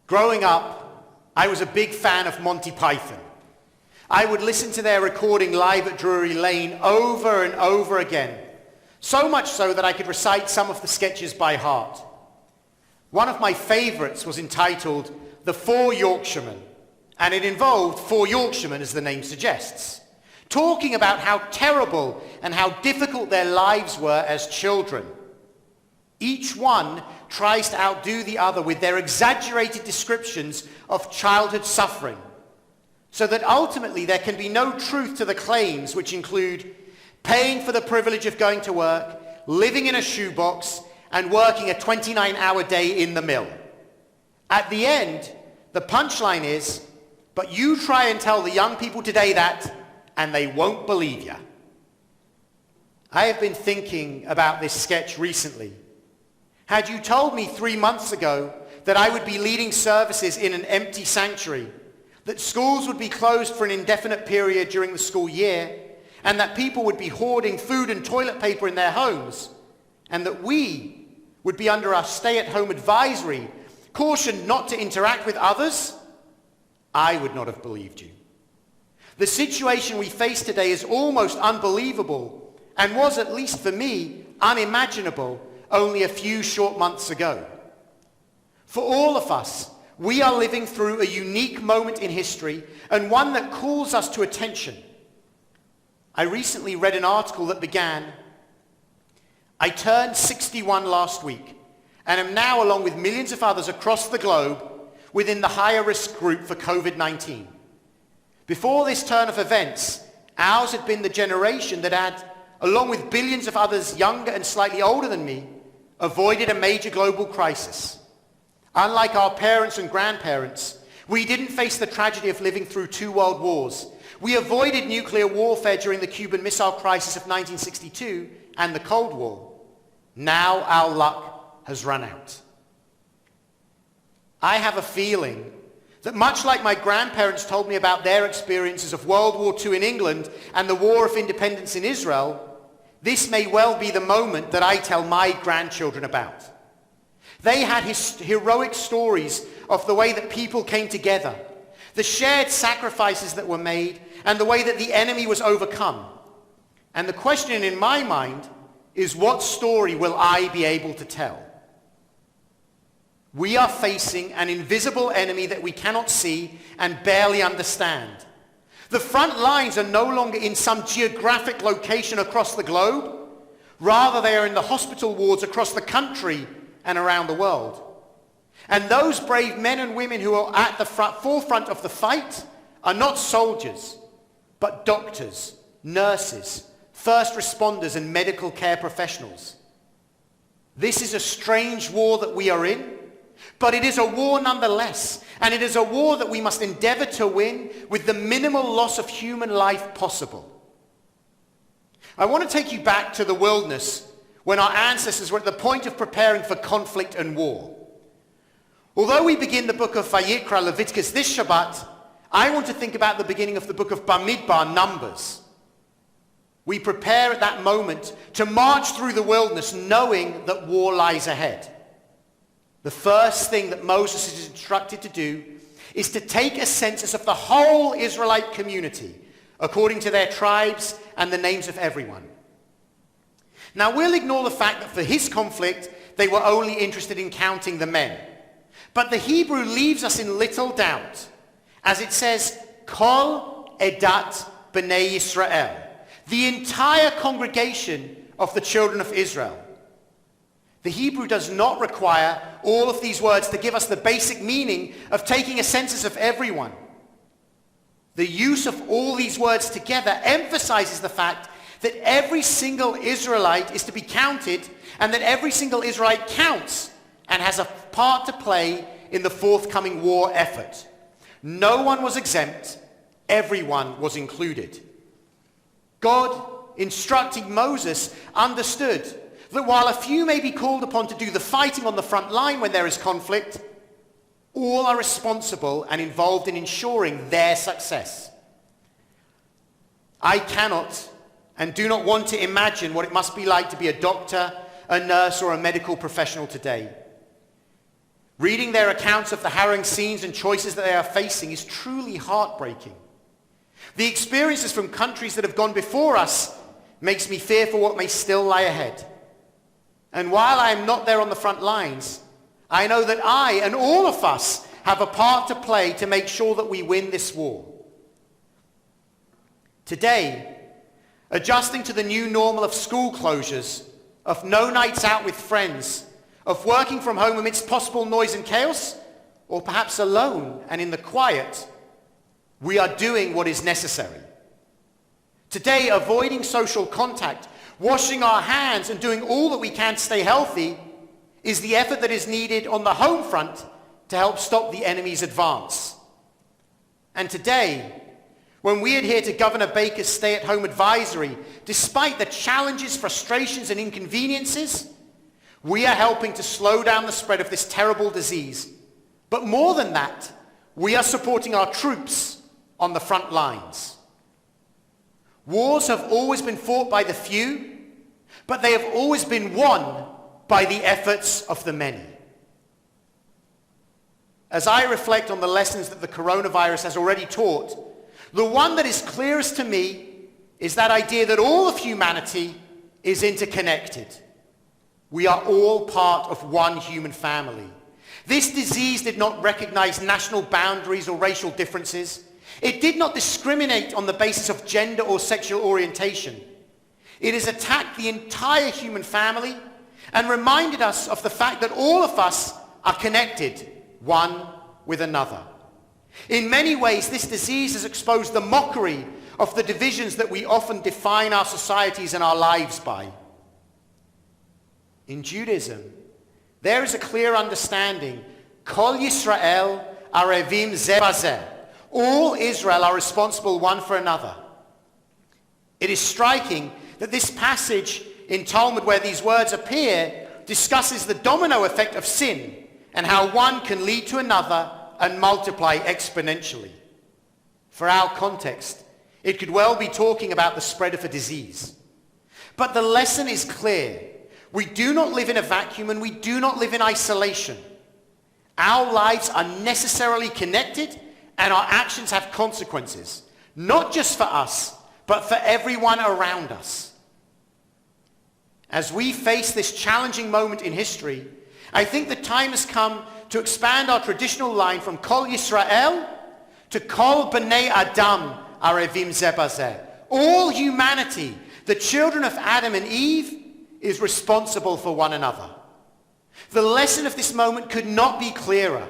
Growing up, I was a big fan of Monty Python. I would listen to their recording live at Drury Lane over and over again, so much so that I could recite some of the sketches by heart. One of my favorites was entitled The Four Yorkshiremen, and it involved four Yorkshiremen, as the name suggests, talking about how terrible and how difficult their lives were as children. Each one tries to outdo the other with their exaggerated descriptions of childhood suffering, so that ultimately there can be no truth to the claims, which include paying for the privilege of going to work, living in a shoebox, and working a 29-hour day in the mill. At the end, the punchline is, but you try and tell the young people today that, and they won't believe you. I have been thinking about this sketch recently. Had you told me 3 months ago that I would be leading services in an empty sanctuary, that schools would be closed for an indefinite period during the school year, and that people would be hoarding food and toilet paper in their homes, and that we would be under our stay-at-home advisory, cautioned not to interact with others, I would not have believed you. The situation we face today is almost unbelievable, and was, at least for me, unimaginable only a few short months ago. For all of us, we are living through a unique moment in history, and one that calls us to attention. I recently read an article that began, I turned 61 last week, and am now, along with millions of others across the globe, within the higher risk group for COVID-19. Before this turn of events, ours had been the generation that had, along with billions of others younger and slightly older than me, avoided a major global crisis. Unlike our parents and grandparents, we didn't face the tragedy of living through 2 world wars. We avoided nuclear warfare during the Cuban Missile Crisis of 1962 and the Cold War. Now our luck has run out. I have a feeling that much like my grandparents told me about their experiences of World War II in England and the War of Independence in Israel, this may well be the moment that I tell my grandchildren about. They had heroic stories of the way that people came together, the shared sacrifices that were made, and the way that the enemy was overcome. And the question in my mind is, what story will I be able to tell? We are facing an invisible enemy that we cannot see and barely understand. The front lines are no longer in some geographic location across the globe. Rather, they are in the hospital wards across the country and around the world. And those brave men and women who are at the forefront of the fight are not soldiers, but doctors, nurses, first responders, and medical care professionals. This is a strange war that we are in, but it is a war nonetheless, and it is a war that we must endeavor to win with the minimal loss of human life possible. I want to take you back to the wilderness when our ancestors were at the point of preparing for conflict and war. Although we begin the book of Vayikra, Leviticus, this Shabbat, I want to think about the beginning of the book of Bamidbar, Numbers. We prepare at that moment to march through the wilderness knowing that war lies ahead. The first thing that Moses is instructed to do is to take a census of the whole Israelite community according to their tribes and the names of everyone. Now we'll ignore the fact that for his conflict they were only interested in counting the men. But the Hebrew leaves us in little doubt, as it says, Kol Edat B'nai Yisrael, the entire congregation of the children of Israel. The Hebrew does not require all of these words to give us the basic meaning of taking a census of everyone. The use of all these words together emphasizes the fact that every single Israelite is to be counted, and that every single Israelite counts and has a part to play in the forthcoming war effort. No one was exempt, everyone was included. God, instructing Moses, understood that while a few may be called upon to do the fighting on the front line when there is conflict, all are responsible and involved in ensuring their success. I cannot and do not want to imagine what it must be like to be a doctor, a nurse, or a medical professional today. Reading their accounts of the harrowing scenes and choices that they are facing is truly heartbreaking. The experiences from countries that have gone before us makes me fear for what may still lie ahead. And while I am not there on the front lines, I know that I and all of us have a part to play to make sure that we win this war. Today, adjusting to the new normal of school closures, of no nights out with friends, of working from home amidst possible noise and chaos, or perhaps alone and in the quiet, we are doing what is necessary. Today, avoiding social contact, washing our hands and doing all that we can to stay healthy is the effort that is needed on the home front to help stop the enemy's advance. And today, when we adhere to Governor Baker's stay-at-home advisory, despite the challenges, frustrations, and inconveniences, we are helping to slow down the spread of this terrible disease. But more than that, we are supporting our troops on the front lines. Wars have always been fought by the few, but they have always been won by the efforts of the many. As I reflect on the lessons that the coronavirus has already taught, the one that is clearest to me is that idea that all of humanity is interconnected. We are all part of one human family. This disease did not recognize national boundaries or racial differences. It did not discriminate on the basis of gender or sexual orientation. It has attacked the entire human family and reminded us of the fact that all of us are connected, one with another. In many ways, this disease has exposed the mockery of the divisions that we often define our societies and our lives by. In Judaism, there is a clear understanding, Kol Yisrael arevim ze bazeh. All Israel are responsible one for another. It is striking that this passage in Talmud where these words appear discusses the domino effect of sin and how one can lead to another and multiply exponentially. For our context, it could well be talking about the spread of a disease. But the lesson is clear. We do not live in a vacuum and we do not live in isolation. Our lives are necessarily connected and our actions have consequences, not just for us, but for everyone around us. As we face this challenging moment in history, I think the time has come to expand our traditional line from Kol Yisrael to Kol B'nai Adam Arevim Ze Bazeh. All humanity, the children of Adam and Eve, is responsible for one another. The lesson of this moment could not be clearer.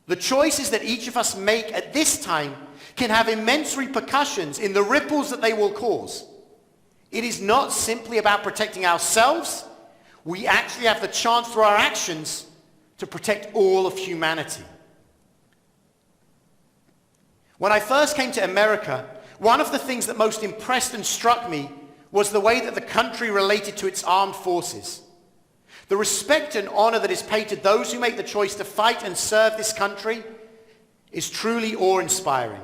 The choices that each of us make at this time can have immense repercussions in the ripples that they will cause. It is not simply about protecting ourselves. We actually have the chance through our actions to protect all of humanity. When I first came to America, one of the things that most impressed and struck me was the way that the country related to its armed forces. The respect and honor that is paid to those who make the choice to fight and serve this country is truly awe-inspiring.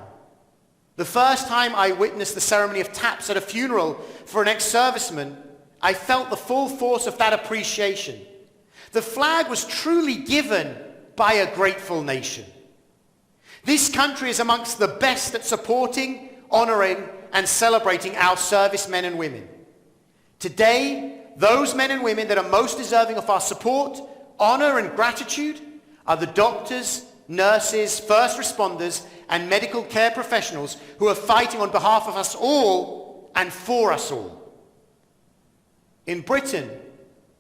The first time I witnessed the ceremony of taps at a funeral for an ex-serviceman, I felt the full force of that appreciation. The flag was truly given by a grateful nation. This country is amongst the best at supporting, honoring, and celebrating our servicemen and women. Today, those men and women that are most deserving of our support, honor, and gratitude are the doctors, nurses, first responders, and medical care professionals who are fighting on behalf of us all and for us all. In Britain,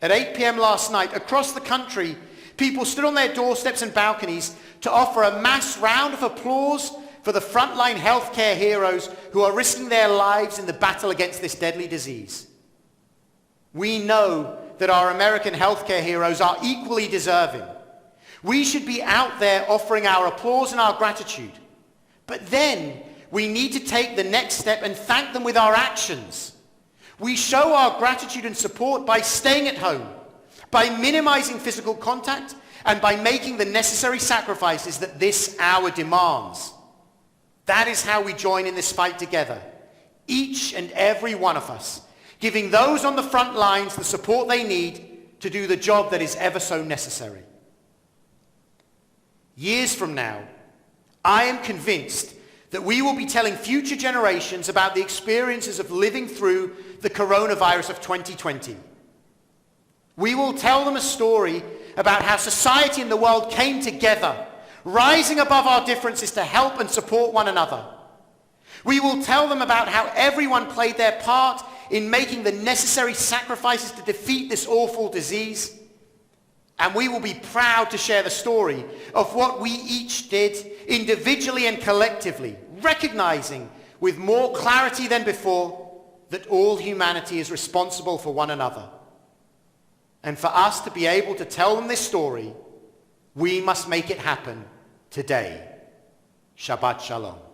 at 8 p.m. last night, across the country, people stood on their doorsteps and balconies to offer a mass round of applause for the frontline healthcare heroes who are risking their lives in the battle against this deadly disease. We know that our American healthcare heroes are equally deserving. We should be out there offering our applause and our gratitude. But then we need to take the next step and thank them with our actions. We show our gratitude and support by staying at home, by minimizing physical contact, and by making the necessary sacrifices that this hour demands. That is how we join in this fight together, each and every one of us, giving those on the front lines the support they need to do the job that is ever so necessary. years from now, I am convinced that we will be telling future generations about the experiences of living through the coronavirus of 2020. We will tell them a story about how society and the world came together, rising above our differences to help and support one another. We will tell them about how everyone played their part in making the necessary sacrifices to defeat this awful disease. And we will be proud to share the story of what we each did individually and collectively, recognizing with more clarity than before that all humanity is responsible for one another. And for us to be able to tell them this story, we must make it happen today. Shabbat Shalom.